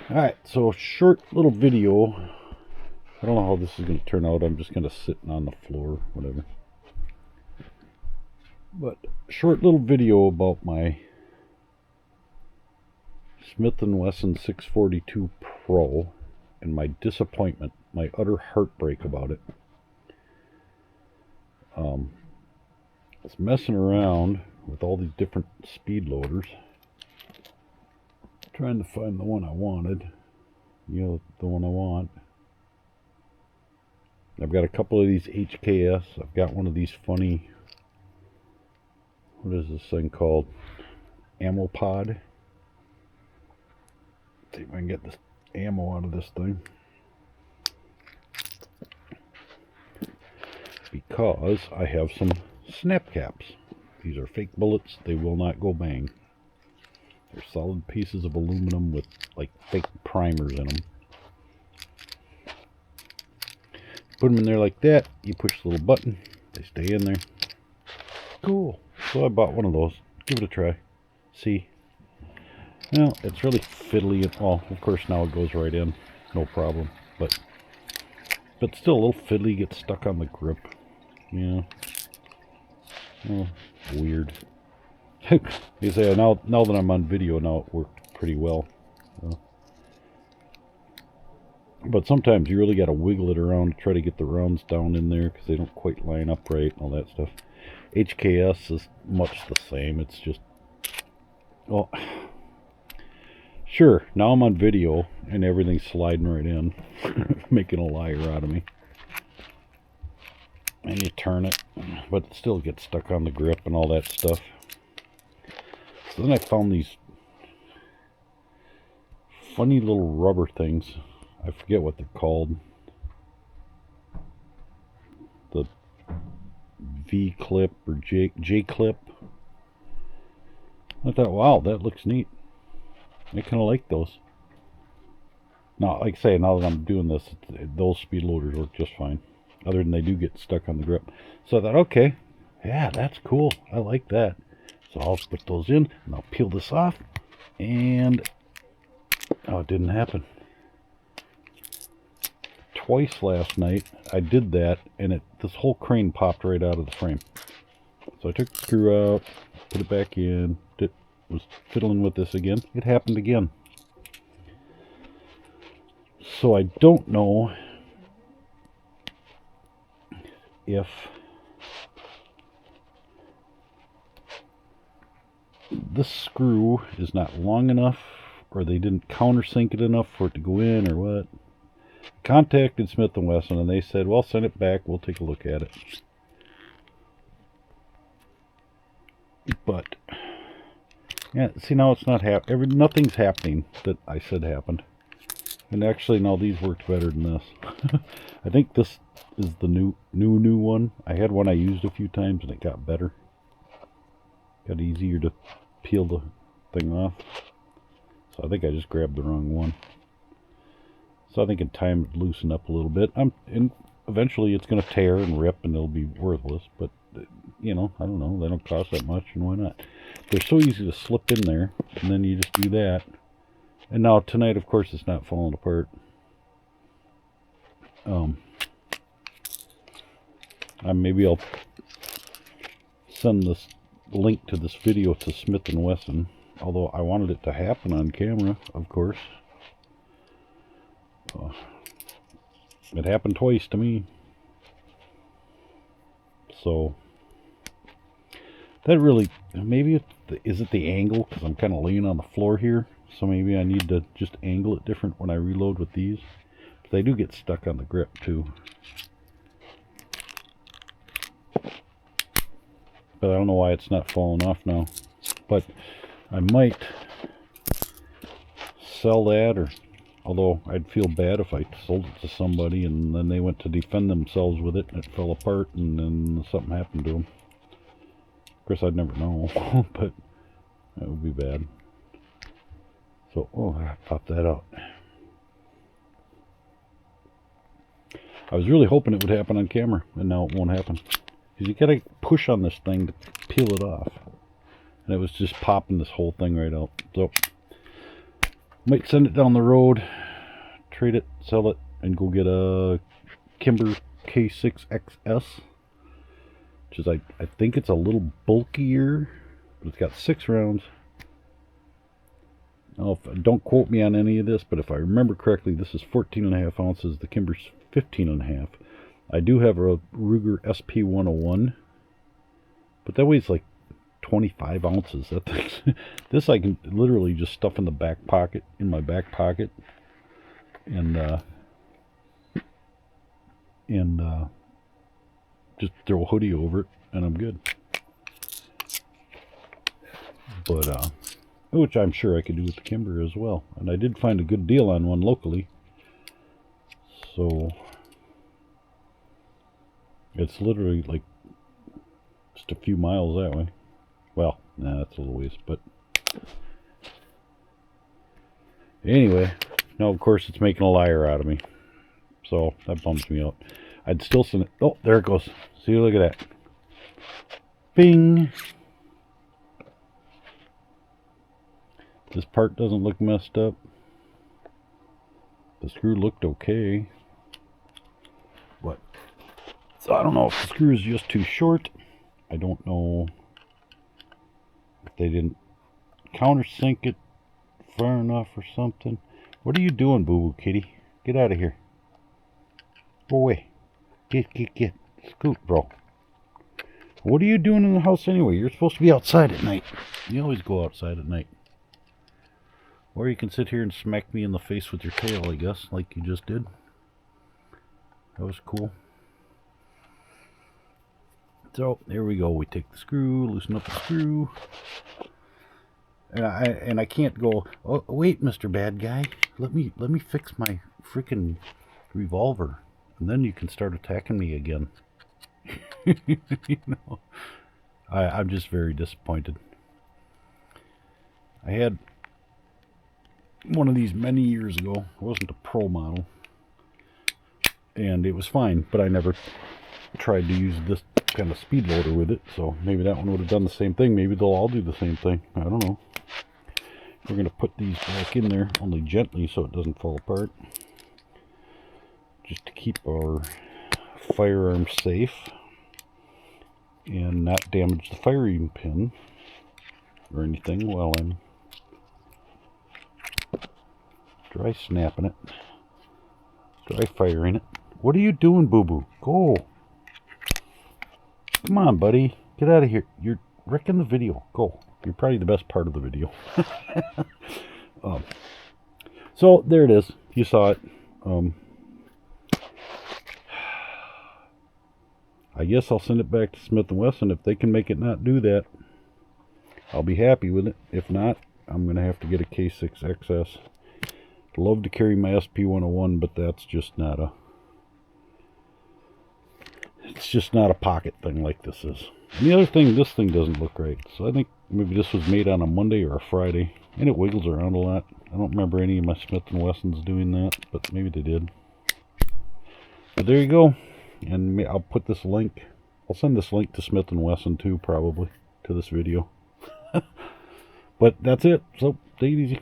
Alright, so short little video. I don't know how this is going to turn out. I'm just going to sit on the floor, whatever. But short little video about my Smith & Wesson 642 Pro and my disappointment, my utter heartbreak about it. I was messing around with all these different speed loaders, trying to find the one I wanted. You know, the one I want. I've got a couple of these HKS. I've got one of these funny, what is this thing called? Ammo pod. See if I can get this ammo out of this thing. Because I have some snap caps. These are fake bullets. They will not go bang. They're solid pieces of aluminum with like fake primers in them. Put them in there like that. You push the little button. They stay in there. Cool. So I bought one of those. Give it a try. See? Well, it's really fiddly. Well, of course now it goes right in. No problem. But still a little fiddly. Gets stuck on the grip. Yeah. Oh, weird. You say now that I'm on video, now it worked pretty well. But sometimes you really got to wiggle it around to try to get the rounds down in there because they don't quite line up right and all that stuff. HKS is much the same. It's just, well, sure, now I'm on video and everything's sliding right in, making a liar out of me. And you turn it, but it still gets stuck on the grip and all that stuff. So then I found these funny little rubber things. I forget what they're called. The V-clip or J-clip. I thought, wow, that looks neat. I kind of like those. Now, like I say, now that I'm doing this, those speed loaders work just fine. Other than they do get stuck on the grip. So I thought, okay, yeah, that's cool. I like that. So I'll put those in, and I'll peel this off. And, oh, it didn't happen. Twice last night, I did that, and this whole crane popped right out of the frame. So I took the screw out, put it back in, was fiddling with this again. It happened again. So I don't know if this screw is not long enough or they didn't countersink it enough for it to go in or what. Contacted Smith & Wesson and they said, well, send it back, we'll take a look at it. But yeah, see, now it's not nothing's happening that I said happened. And actually now these worked better than this. I think this is the new one. I had one I used a few times and it got better. Got easier to peel the thing off. So I think I just grabbed the wrong one. So I think in time it loosened up a little bit. And eventually it's going to tear and rip and it'll be worthless. But, you know, I don't know. They don't cost that much and why not? They're so easy to slip in there. And then you just do that. And now tonight, of course, it's not falling apart. Maybe I'll send this link to this video to Smith & Wesson. Although I wanted it to happen on camera, of course. It happened twice to me. So that really, maybe is it the angle? Because I'm kind of laying on the floor here. So maybe I need to just angle it different when I reload with these. But they do get stuck on the grip too. But I don't know why it's not falling off now. But I might sell that, or although I'd feel bad if I sold it to somebody and then they went to defend themselves with it and it fell apart and then something happened to them. Of course, I'd never know, but that would be bad. So, oh, I popped that out. I was really hoping it would happen on camera, and now it won't happen. Because you gotta push on this thing to peel it off. And it was just popping this whole thing right out. So, Might send it down the road, trade it, sell it, and go get a Kimber K6XS, which is, I think it's a little bulkier, but it's got 6 rounds. Now, don't quote me on any of this, but if I remember correctly, this is 14.5 ounces. The Kimber's 15.5. I do have a Ruger SP101, but that weighs like 25 ounces. That thing, this I can literally just stuff in the back pocket, in my back pocket, and just throw a hoodie over it, and I'm good. But which I'm sure I could do with the Kimber as well. And I did find a good deal on one locally, so it's literally like just a few miles that way. Well, nah, that's a little ways, but anyway, now of course it's making a liar out of me, so that bums me out. I'd still send it. Oh, there it goes. See, look at that. Bing. This part doesn't look messed up. The screw looked okay, but so I don't know if the screw is just too short. I don't know if they didn't countersink it far enough or something. What are you doing, Boo Boo Kitty? Get out of here. Go away. Get. Scoot, bro. What are you doing in the house anyway? You're supposed to be outside at night. You always go outside at night. Or you can sit here and smack me in the face with your tail, I guess, like you just did. That was cool. So, there we go. We take the screw, loosen up the screw. And I can't go, oh, wait, Mr. Bad Guy. Let me fix my freaking revolver. And then you can start attacking me again. You know, I'm just very disappointed. I had one of these many years ago. It wasn't a pro model, and it was fine, but I never tried to use this kind of speed loader with it, so maybe that one would have done the same thing. Maybe they'll all do the same thing. I don't know. We're going to put these back in there, only gently so it doesn't fall apart, just to keep our firearm safe and not damage the firing pin or anything while I'm dry snapping it, dry firing it. What are you doing, Boo Boo? Go. Come on, buddy. Get out of here. You're wrecking the video. Go. You're probably the best part of the video. So there it is. You saw it. I guess I'll send it back to Smith & Wesson. If they can make it not do that, I'll be happy with it. If not, I'm going to have to get a K6XS. I'd love to carry my SP101, but that's just not a... It's just not a pocket thing like this is. And the other thing, this thing doesn't look right. So I think maybe this was made on a Monday or a Friday. And it wiggles around a lot. I don't remember any of my Smith & Wessons doing that, but maybe they did. But there you go. And I'll put this link. I'll send this link to Smith & Wesson too, probably, to this video. But that's it. So, take it easy.